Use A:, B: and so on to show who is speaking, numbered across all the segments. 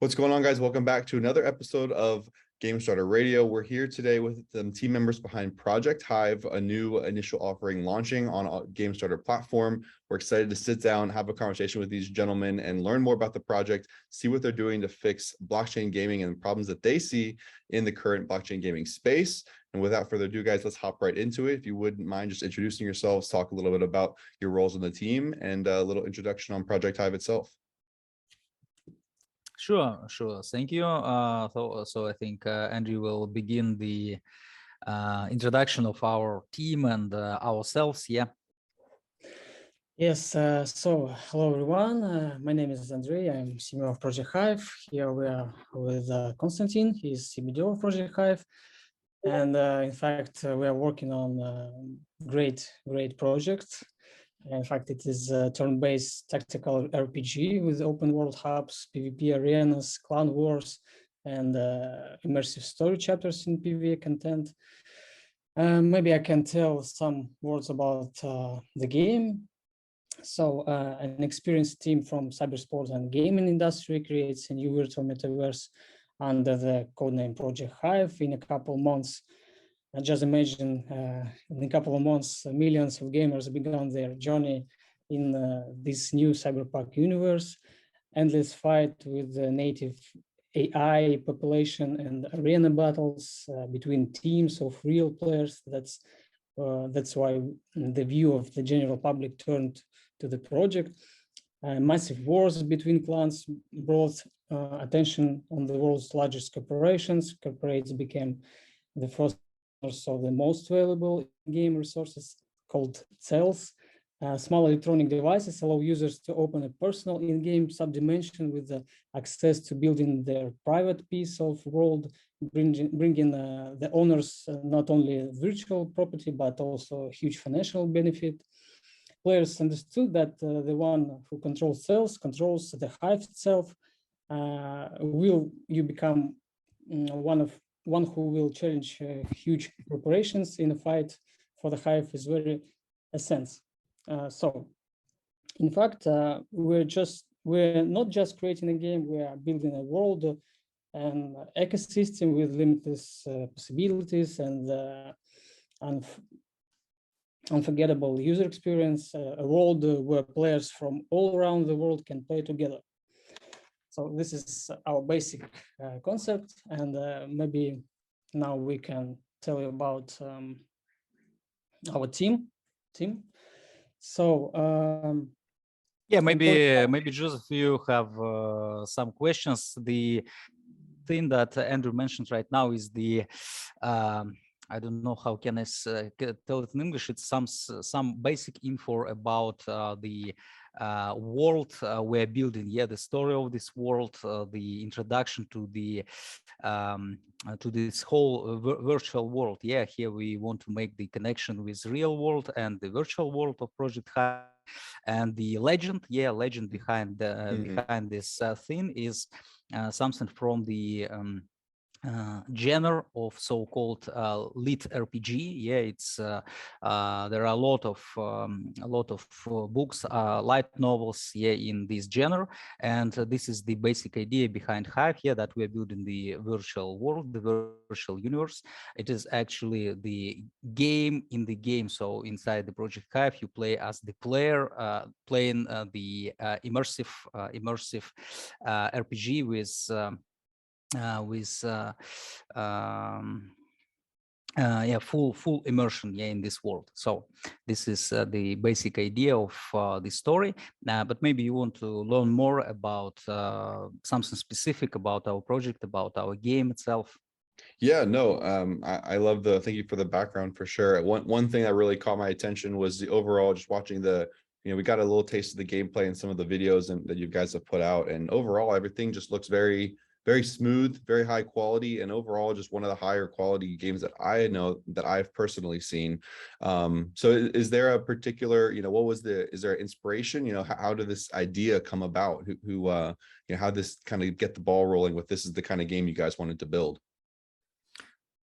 A: What's going on, guys? Welcome back to another episode of Game Starter Radio. We're here today with the team members behind Project Hive, a new initial offering launching on a Game Starter platform. We're excited to sit down, have a conversation with these gentlemen, and learn more about the project, see what they're doing to fix blockchain gaming and the problems that they see in the current blockchain gaming space. And without further ado, guys, let's hop right into it. If you wouldn't mind just introducing yourselves, talk a little bit about your roles in the team, and a little introduction on Project Hive itself.
B: Sure. Thank you. So I think Andrew will begin the introduction of our team and ourselves. Yeah.
C: Yes. So hello everyone. My name is Andrei. I'm CMO of Project Hive. Here we are with Konstantin. He's CBDO of Project Hive, and in fact we are working on a great project. In fact, it is a turn-based tactical RPG with open world hubs, PvP arenas, clan wars, and immersive story chapters in PvE content. Maybe I can tell some words about the game. So an experienced team from cybersports and gaming industry creates a new virtual metaverse under the codename Project Hive in a couple months. And just imagine in a couple of months, millions of gamers began their journey in this new cyberpunk universe, endless fight with the native AI population and arena battles between teams of real players. That's why the view of the general public turned to the project. Massive wars between clans brought attention on the world's largest corporations. Corporates became the first of the most valuable game resources called cells. Small electronic devices allow users to open a personal in-game subdimension with access to building their private piece of world, bringing the owners not only virtual property, but also huge financial benefit. Players understood that the one who controls cells controls the hive itself. Will you become one who will challenge huge corporations in a fight for the hive is very essence. So, in fact, we're not just creating a game; we are building a world and ecosystem with limitless possibilities and unforgettable user experience. A world where players from all around the world can play together. So this is our basic concept, and maybe now we can tell you about our team. So
B: yeah, maybe Joseph, you have some questions. The thing that Andrew mentioned right now is the I don't know how can I tell it in English. It's some basic info about the world we're building. Yeah, the story of this world, the introduction to the to this whole virtual world. Yeah, here we want to make the connection with real world and the virtual world of Project Hive. And the legend, legend behind behind this thing is something from the genre of so-called lit RPG. Yeah, it's there are a lot of books, light novels, in this genre, and this is the basic idea behind Hive here, that we're building the virtual world, the virtual universe. It is actually the game in the game. So inside the Project Hive, you play as the player playing the immersive RPG with full immersion in this world. So this is the basic idea of the story, but maybe you want to learn more about something specific about our project, about our game itself.
A: Yeah, no, I love thank you for the background for sure. One thing that really caught my attention was the overall, just watching we got a little taste of the gameplay in some of the videos that you guys have put out, and overall everything just looks very smooth, very high quality, and overall just one of the higher quality games that I know that I've personally seen. So is there a particular, is there inspiration? How did this idea come about? How this kind of get the ball rolling with this is the kind of game you guys wanted to build?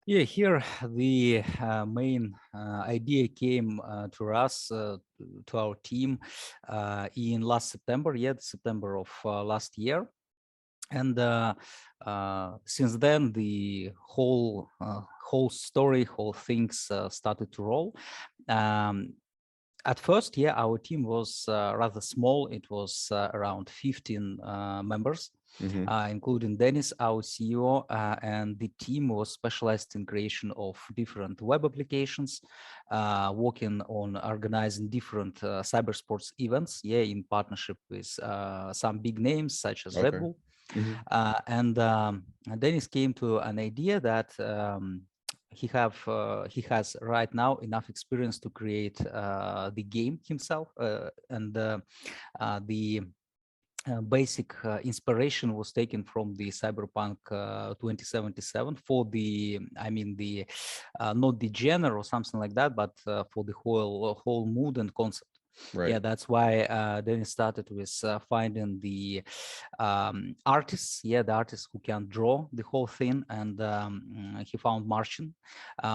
B: Yeah, here the main idea came to us, to our team in last September, September of last year. And since then, the whole story, whole things started to roll. At first, yeah, our team was rather small. It was around 15 members, including Dennis, our CEO, and the team was specialized in creation of different web applications, working on organizing different cyber sports events, yeah, in partnership with some big names such as Red
A: Okay.
B: Bull. And Dennis came to an idea that he has right now enough experience to create the game himself, and the basic inspiration was taken from the Cyberpunk 2077 for the, I mean, the not the genre or something like that, but for the whole mood and concept.
A: Right.
B: Yeah, that's why then it started with finding the artists, yeah, the artists who can draw the whole thing, and he found Martian.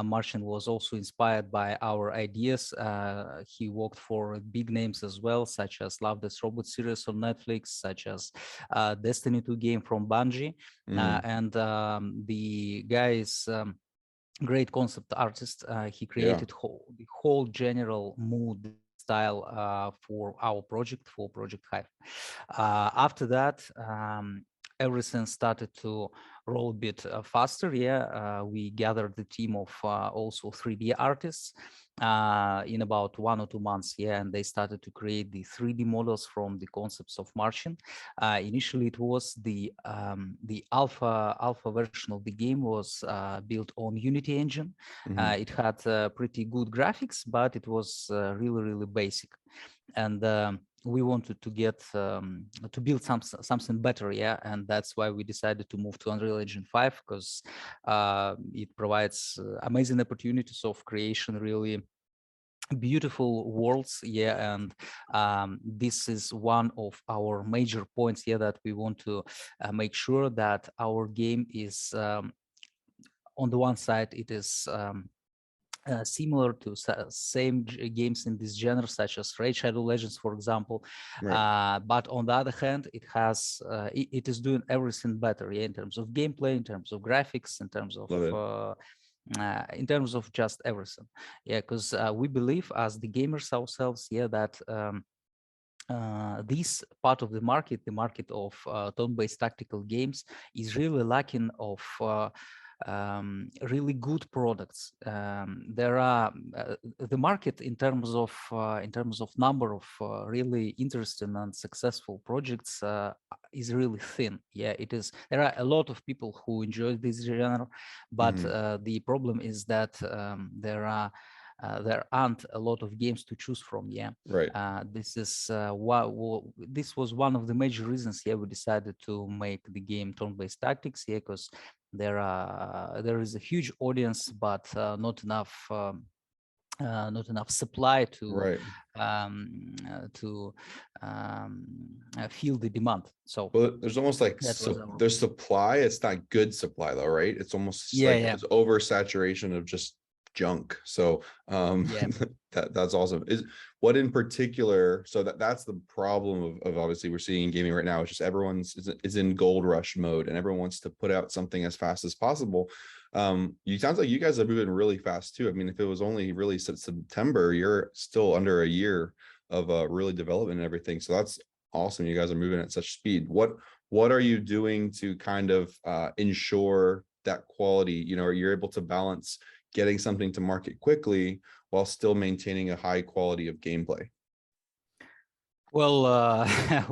B: Martian was also inspired by our ideas. He worked for big names as well, such as Love Death Robot series on Netflix, such as Destiny 2 game from Bungie, and the guy is great concept artist. He created the whole general mood style for our project, for Project Hive. After that, everything started to roll a bit faster. Yeah, we gathered the team of also 3D artists in about 1 or 2 months. Yeah, and they started to create the 3D models from the concepts of Martian. Initially, it was the alpha version of the game was built on Unity engine. It had pretty good graphics, but it was really basic. And we wanted to get to build something better, yeah, and that's why we decided to move to Unreal Engine 5, because it provides amazing opportunities of creation, really beautiful worlds, yeah, and this is one of our major points, yeah, that we want to make sure that our game is on the one side it is similar to same games in this genre, such as Raid Shadow Legends, for example.
A: Right.
B: But on the other hand, it has it is doing everything better, yeah, in terms of gameplay, in terms of graphics, in terms of just everything, yeah, because we believe as the gamers ourselves, yeah, that this part of the market of turn-based tactical games, is really lacking of really good products. There are the market in terms of number of really interesting and successful projects is really thin. Yeah, it is. There are a lot of people who enjoy this genre, but the problem is that there aren't a lot of games to choose from. Yeah,
A: Right.
B: this is this was one of the major reasons. Yeah, we decided to make the game turn-based tactics. Yeah, because there is a huge audience, but not enough supply to
A: Right.
B: fill the demand. So
A: Well, there's almost like
B: that was our
A: there's supply. It's not good supply though, right? It's almost
B: yeah,
A: like
B: yeah,
A: it's oversaturation of just junk. So
B: yeah.
A: that's awesome. Is what in particular? So that's the problem of obviously we're seeing in gaming right now. It's just everyone's is in gold rush mode, and everyone wants to put out something as fast as possible. You sounds like you guys are moving really fast too. I mean, if it was only really since September, you're still under a year of really development and everything. So that's awesome. You guys are moving at such speed. What are you doing to kind of ensure that quality, you know, you're able to balance getting something to market quickly while still maintaining a high quality of gameplay?
B: Well,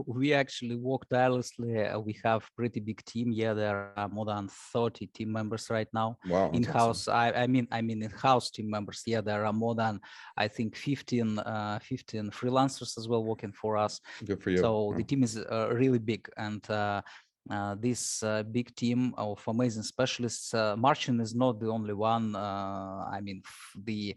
B: we actually work tirelessly. We have pretty big team. Yeah, there are more than 30 team members right now.
A: Wow, that's
B: In-house,
A: awesome.
B: I mean in-house team members. Yeah, there are more than, I think, 15 freelancers as well working for us.
A: Good for you.
B: So the team is really big, and this big team of amazing specialists. Martian is not the only one. I mean, the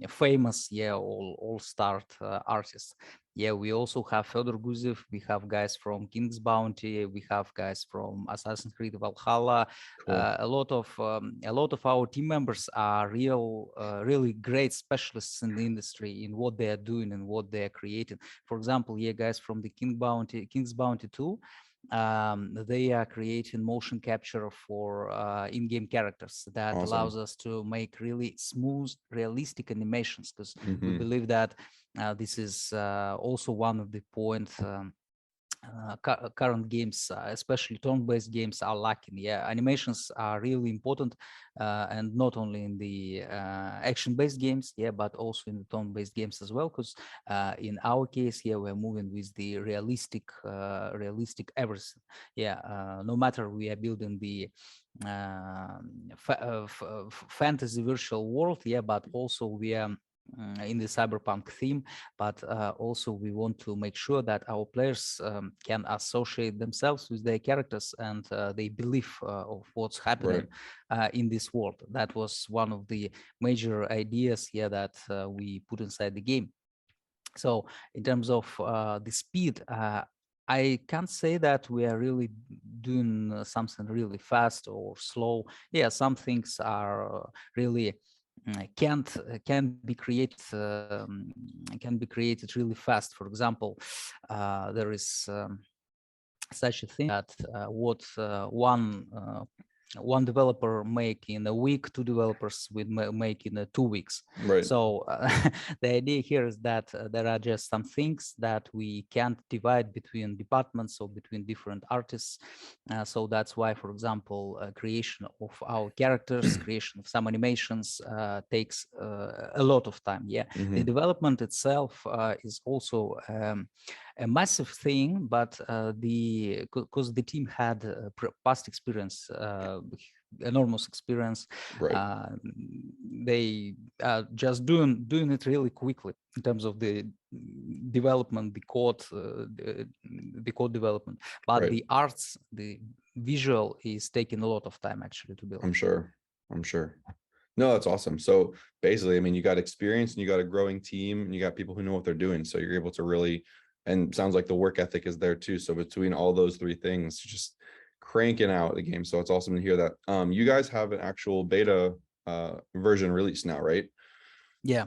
B: famous, yeah, all-star artists. Yeah, we also have Fedor Guzev. We have guys from King's Bounty. We have guys from Assassin's Creed Valhalla.
A: Cool.
B: A lot of our team members are really great specialists in the industry, in what they are doing and what they are creating. For example, yeah, guys from the King's Bounty 2. they are creating motion capture for in-game characters that allows us to make really smooth, realistic animations, because we believe that this is also one of the points current games, especially turn-based games, are lacking. Yeah, animations are really important, and not only in the action-based games, yeah, but also in the turn-based games as well. Because in our case, here we're moving with the realistic everything. Yeah, no matter we are building the fantasy virtual world, yeah, but also we are in the cyberpunk theme, but also we want to make sure that our players can associate themselves with their characters and they believe of what's happening in this world. That was one of the major ideas here that we put inside the game. So in terms of the speed, I can't say that we are really doing something really fast or slow. Yeah, some things are really can be created really fast. For example, there is such a thing that what one developer make in a week, two developers will make in 2 weeks. So the idea here is that there are just some things that we can't divide between departments or between different artists. So that's why, for example, creation of our characters, creation of some animations takes a lot of time. Yeah, the development itself is also a massive thing, but because the team had past experience, enormous experience, they are just doing it really quickly in terms of the development, the code development, but the arts, the visual is taking a lot of time actually to build.
A: I'm sure. No, that's awesome. So basically, I mean, you got experience and you got a growing team and you got people who know what they're doing. So you're able to really, and sounds like the work ethic is there too. So between all those three things, just cranking out the game. So it's awesome to hear that. You guys have an actual beta version release now, right?
B: Yeah.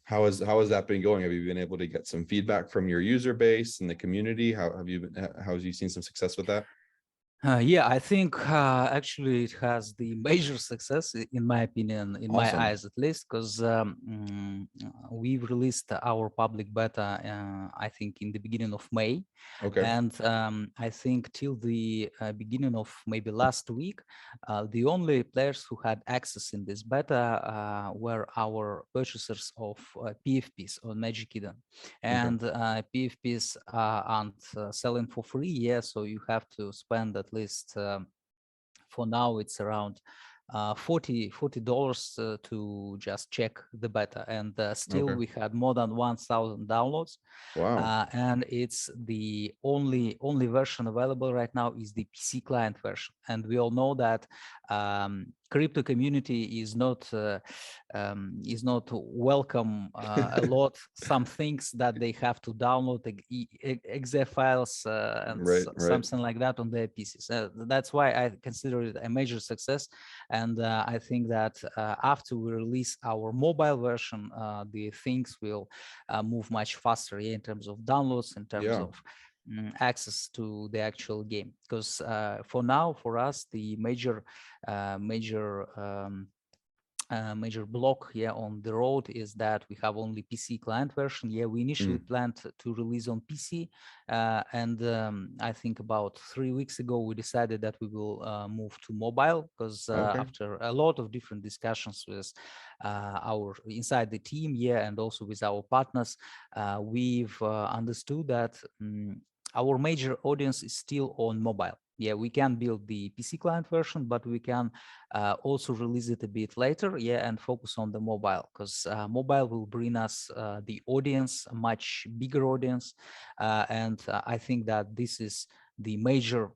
A: How has that been going? Have you been able to get some feedback from your user base and the community? How have you seen some success with that?
B: Yeah, I think actually it has the major success, in my opinion, in my eyes at least, because we've released our public beta, I think, in the beginning of May. And I think till the beginning of maybe last week, the only players who had access in this beta were our purchasers of PFPs on Magic Eden. And PFPs aren't selling for free, yeah, so you have to spend at least for now it's around $40 to just check the beta, and still we had more than 1,000 downloads.
A: Wow.
B: And it's the only version available right now is the PC client version, and we all know that crypto community is not welcome a lot some things that they have to download exe files and something like that on their PCs. That's why I consider it a major success, and I think that after we release our mobile version, the things will move much faster in terms of downloads, in terms of access to the actual game. Because for now, for us, the major block here on the road is that we have only PC client version. Yeah, we initially planned to release on PC, and I think about 3 weeks ago we decided that we will move to mobile, because after a lot of different discussions with our inside the team, yeah, and also with our partners, we've understood that our major audience is still on mobile. Yeah, we can build the PC client version, but we can also release it a bit later, yeah, and focus on the mobile, because mobile will bring us the audience, a much bigger audience, and I think that this is the major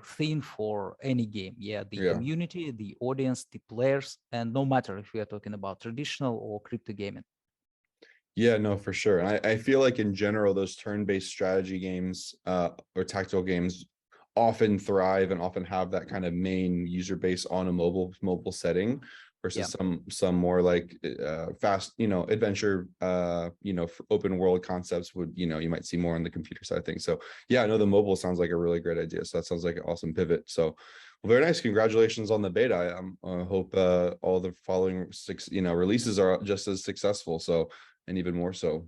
B: thing for any game. Yeah, the community, the audience, the players, and no matter if we are talking about traditional or crypto gaming.
A: Yeah, no, for sure. I feel like in general, those turn-based strategy games or tactical games often thrive and often have that kind of main user base on a mobile setting, versus some more like fast, adventure, for open world concepts would, you might see more on the computer side of things. So yeah, I know the mobile sounds like a really great idea. So that sounds like an awesome pivot. So well, very nice. Congratulations on the beta. I hope all the following releases are just as successful. So, and even more so.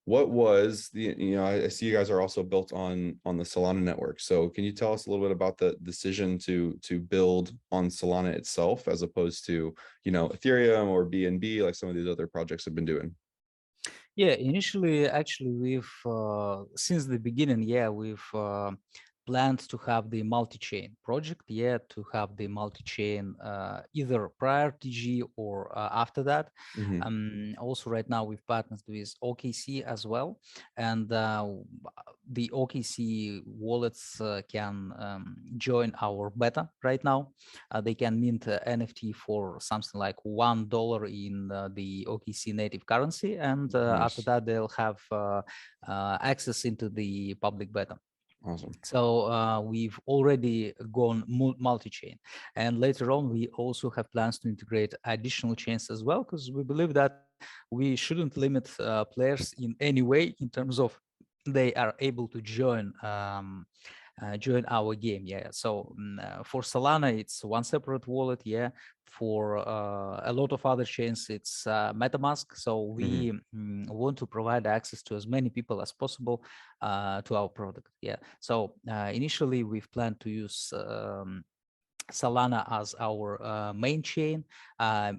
A: What was I see you guys are also built on the Solana network. So can you tell us a little bit about the decision to build on Solana itself as opposed to, Ethereum or BNB like some of these other projects have been doing?
B: Yeah, initially, actually, we've since the beginning, we've planned to have the multi-chain project, to have the multi-chain either prior TG or after that. Also, right now we've partnered with OKC as well, and the OKC wallets can join our beta right now. They can mint NFT for something like $1 in the OKC native currency, and after that they'll have access into the public beta.
A: Awesome.
B: So we've already gone multi-chain, and later on we also have plans to integrate additional chains as well, because we believe that we shouldn't limit players in any way in terms of they are able to join our game. So for Solana it's one separate wallet. For a lot of other chains it's MetaMask. So we want to provide access to as many people as possible to our product. So initially we've planned to use Solana as our main chain,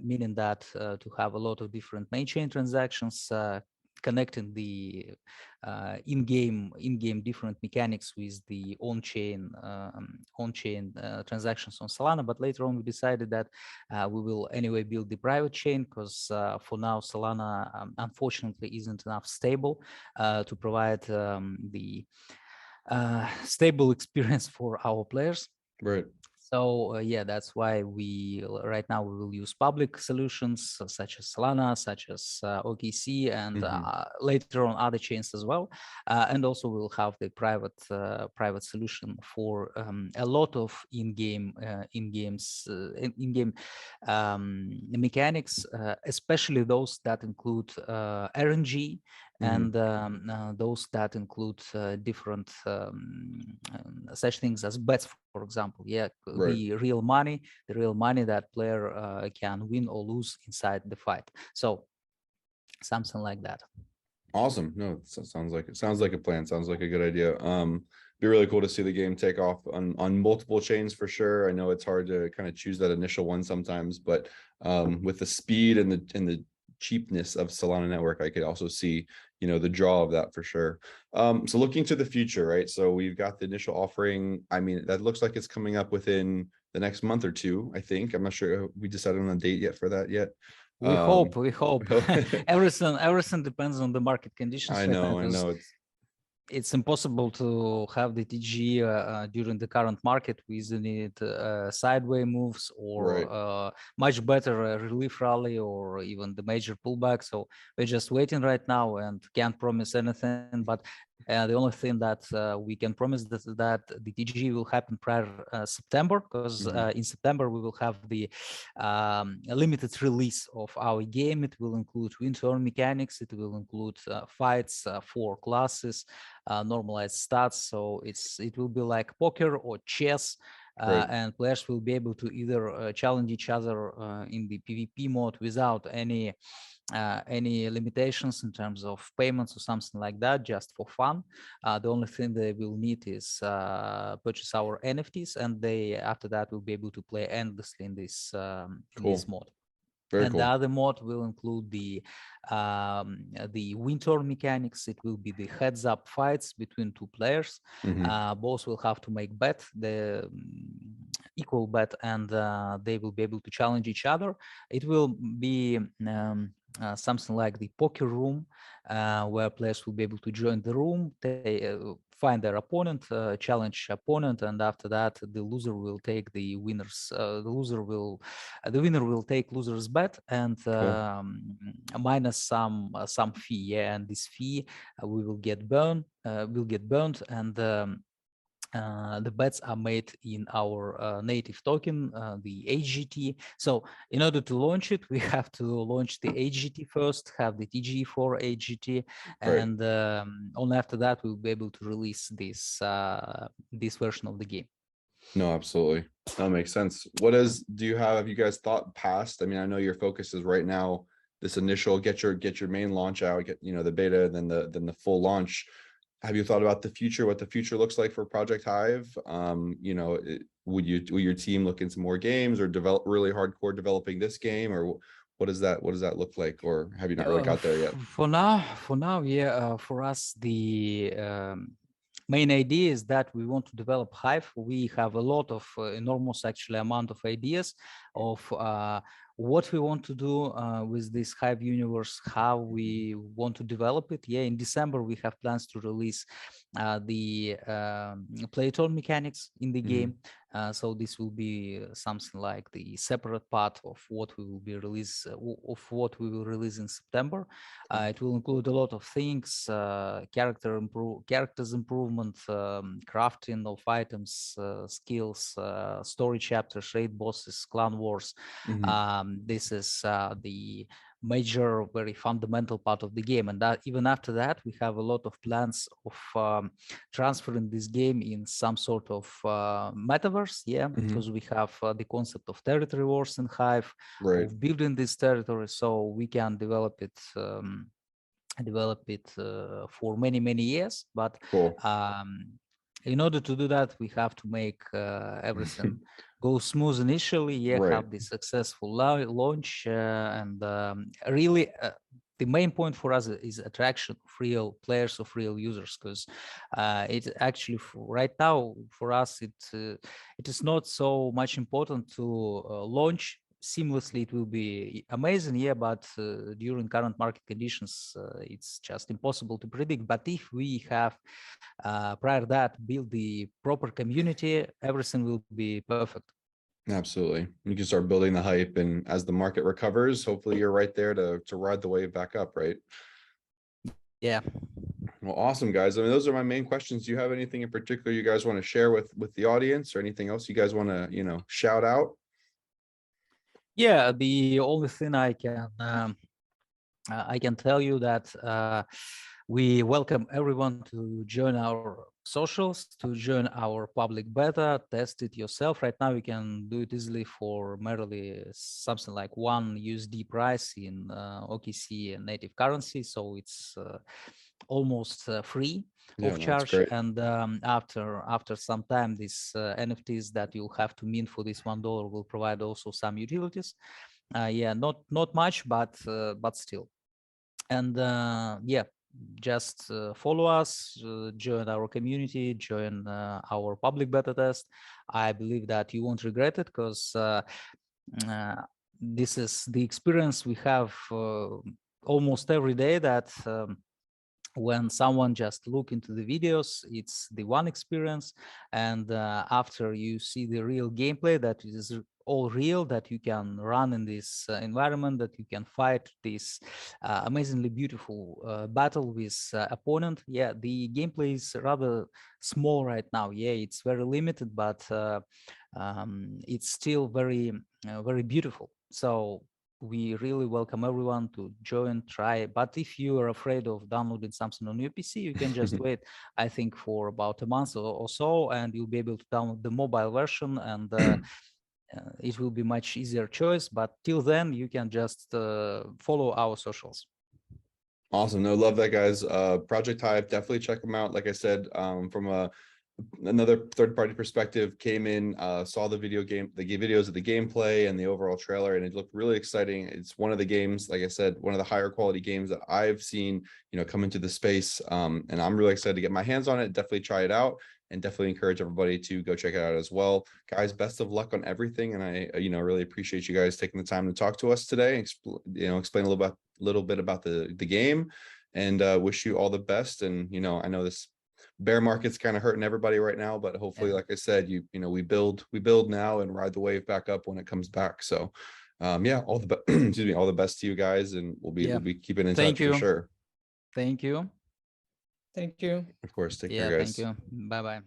B: meaning that to have a lot of different main chain transactions, connecting the in-game different mechanics with the on-chain transactions on Solana. But later on we decided that we will anyway build the private chain, because for now Solana unfortunately isn't enough stable to provide the stable experience for our players.
A: Right.
B: So that's why right now we will use public solutions such as Solana, such as OKC, and later on other chains as well. And also we'll have the private solution for a lot of in-game mechanics, especially those that include RNG, and those that include different such things as bets, for example.
A: Right.
B: The real money that player can win or lose inside the fight. So something like that.
A: Awesome. No, sounds like a plan. Sounds like a good idea. Be really cool to see the game take off on multiple chains for sure. I know it's hard to kind of choose that initial one sometimes, but with the speed and the cheapness of Solana network, I could also see, the draw of that for sure. So looking to the future, right? So we've got the initial offering. I mean, that looks like it's coming up within the next month or two, I think. I'm not sure we decided on a date yet for that yet.
B: We hope. Everything depends on the market conditions.
A: I know.
B: It's impossible to have the TG during the current market. We either need sideway moves or much better relief rally, or even the major pullback. So we're just waiting right now and can't promise anything. But the only thing that we can promise that the TG will happen prior September, because in September we will have the limited release of our game. It will include win-turn mechanics. It will include fights for classes, normalized stats. So it will be like poker or chess. And players will be able to either challenge each other in the PvP mode without any limitations in terms of payments or something like that, just for fun. The only thing they will need is purchase our NFTs, and after that will be able to play endlessly in this mode.
A: Very cool.
B: The other mode will include the win-turn mechanics. It will be the heads-up fights between two players. Both will have to make the equal bet, and they will be able to challenge each other. It will be something like the poker room, where players will be able to join the room. They find their opponent, challenge opponent, and after that the loser will take the winner's the winner will take loser's bet and minus some fee, and this fee will get burned, and the bets are made in our native token, the HGT. So in order to launch it, we have to launch the HGT first, have the TGE for HGT,
A: Right.
B: and only after that we'll be able to release this this version of the game.
A: No, absolutely. That makes sense. Do you have you guys thought past? I mean, I know your focus is right now this initial get your main launch out, get the beta, then the full launch. Have you thought about the future, what the future looks like for Project Hive? Will your team look into more games or develop really hardcore developing this game, or what does that look like, or have you not really got there yet?
B: For now, yeah. For us, the main idea is that we want to develop Hive. We have a lot of enormous, actually, amount of ideas of what we want to do with this Hive universe, how we want to develop it. Yeah, in December we have plans to release the play-turn mechanics in the game. So this will be something like the separate part of what we will be release release in September. It will include a lot of things: characters improvement, crafting of items, skills, story chapters, raid bosses, clan wars. This is the major, very fundamental part of the game, and that even after that we have a lot of plans of transferring this game in some sort of metaverse, because we have the concept of territory wars in Hive,
A: Right.
B: of building this territory, so we can develop it for many years. But
A: Cool.
B: in order to do that, we have to make everything go smooth initially,
A: Right.
B: have the successful launch, and really the main point for us is attraction of real players, of real users, because it actually right now for us it is not so much important to launch seamlessly. It will be amazing, but during current market conditions it's just impossible to predict. But if we have prior that build the proper community, everything will be perfect.
A: Absolutely. You can start building the hype, and as the market recovers, hopefully you're right there to ride the wave back up, right?
B: Yeah.
A: Well, awesome, guys. I mean, those are my main questions. Do you have anything in particular you guys want to share with the audience, or anything else you guys want to, shout out?
B: Yeah, the only thing I can tell you that we welcome everyone to join our socials, to join our public beta, test it yourself. Right now, you can do it easily for merely something like $1 price in OKC and native currency. So it's almost free of charge. And after some time, these NFTs that you'll have to mint for this $1 will provide also some utilities. Not much, but still. And just follow us, join our community, join our public beta test. I believe that you won't regret it, because this is the experience we have almost every day, that when someone just look into the videos, it's the one experience, and after you see the real gameplay that is all real, that you can run in this environment, that you can fight this amazingly beautiful battle with opponent. The gameplay is rather small right now. It's very limited, but it's still very beautiful. So we really welcome everyone to join, try. But if you are afraid of downloading something on your PC, you can just wait, I think, for about a month or so, and you'll be able to download the mobile version, and it will be much easier choice. But till then, you can just follow our socials.
A: Awesome. No, love that, guys. Project Hive, definitely check them out. Like I said, from another third-party perspective, came in, saw the videos of the gameplay and the overall trailer, and it looked really exciting. It's one of the games, like I said, one of the higher quality games that I've seen, come into the space. And I'm really excited to get my hands on it, definitely try it out, and definitely encourage everybody to go check it out as well. Guys, best of luck on everything. And I, really appreciate you guys taking the time to talk to us today, explain a little bit about the game, and wish you all the best. And, I know this bear market's kind of hurting everybody right now, but hopefully, like I said, we build now and ride the wave back up when it comes back. So all the all the best to you guys, and we'll be keeping in touch for sure.
B: Thank you.
C: Thank you.
A: Of course. Take care, guys.
B: Thank you. Bye-bye.